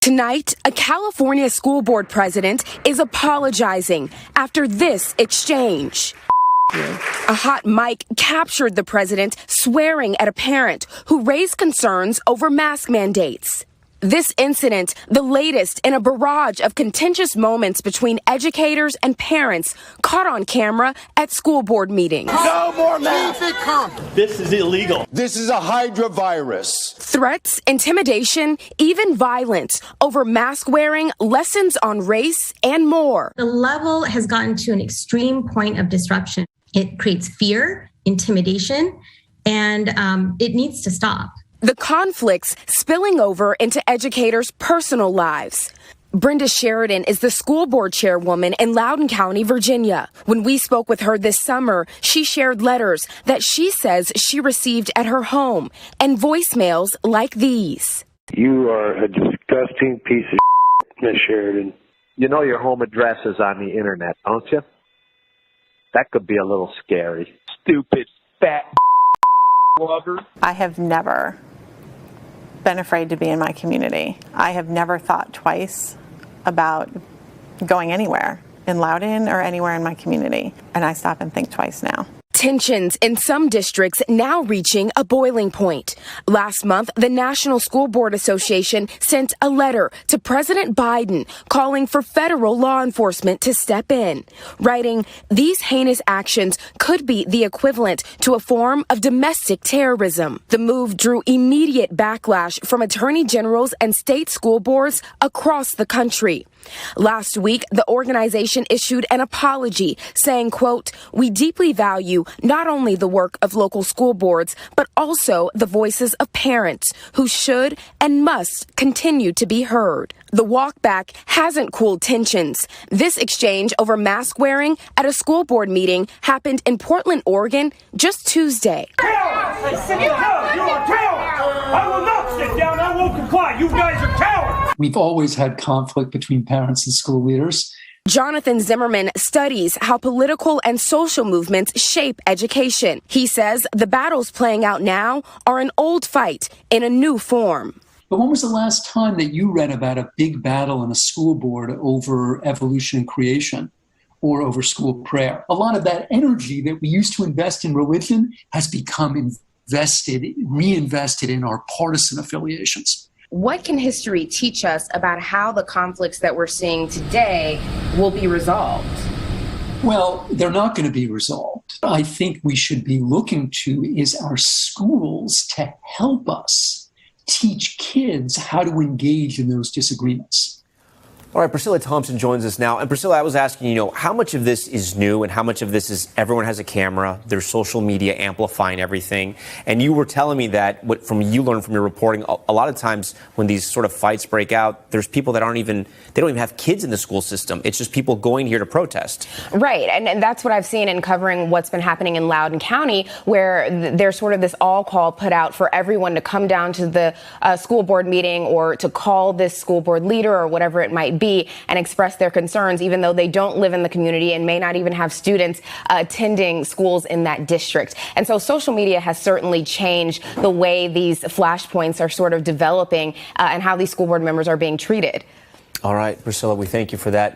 Tonight, a California school board president is apologizing after this exchange. A hot mic captured the president swearing at a parent who raised concerns over mask mandates. This incident, the latest in a barrage of contentious moments between educators and parents caught on camera at school board meetings. No more masks. This is illegal. This is a Hydra virus. Threats, intimidation, even violence over mask wearing, lessons on race, and more. The level has gotten to an extreme point of disruption. It creates fear, intimidation, and it needs to stop. The conflicts spilling over into educators' personal lives. Brenda Sheridan is the school board chairwoman in Loudoun County, Virginia. When we spoke with her this summer, she shared letters that she says she received at her home and voicemails like these. You are a disgusting piece of shit, Miss Sheridan. You know your home address is on the internet, don't you? That could be a little scary. Stupid, fat lover. I have never been afraid to be in my community. I have never thought twice about going anywhere in Loudoun or anywhere in my community. And I stop and think twice now. Tensions in some districts now reaching a boiling point. Last month, the National School Board Association sent a letter to President Biden calling for federal law enforcement to step in, writing, "These heinous actions could be the equivalent to a form of domestic terrorism." The move drew immediate backlash from attorney generals and state school boards across the country. Last week, the organization issued an apology saying, quote, "We deeply value not only the work of local school boards, but also the voices of parents who should and must continue to be heard." The walkback hasn't cooled tensions. This exchange over mask wearing at a school board meeting happened in Portland, Oregon, just Tuesday. Cowards! You are cowards! I will not sit down. I won't comply. You guys are cowards! We've always had conflict between parents and school leaders. Jonathan Zimmerman studies how political and social movements shape education. He says the battles playing out now are an old fight in a new form. But when was the last time that you read about a big battle in a school board over evolution and creation or over school prayer? A lot of that energy that we used to invest in religion has become reinvested in our partisan affiliations. What can history teach us about how the conflicts that we're seeing today will be resolved? Well, they're not going to be resolved. I think we should be looking to is our schools to help us teach kids how to engage in those disagreements. All right, Priscilla Thompson joins us now. And Priscilla, I was asking, how much of this is new and how much of this is everyone has a camera, there's social media amplifying everything. And you were telling me that you learned from your reporting, a lot of times when these sort of fights break out, there's people that don't even have kids in the school system. It's just people going here to protest. Right. And that's what I've seen in covering what's been happening in Loudoun County, where there's sort of this all call put out for everyone to come down to the school board meeting or to call this school board leader or whatever it might be and express their concerns, even though they don't live in the community and may not even have students attending schools in that district. And so social media has certainly changed the way these flashpoints are sort of developing and how these school board members are being treated. All right, Priscilla, we thank you for that.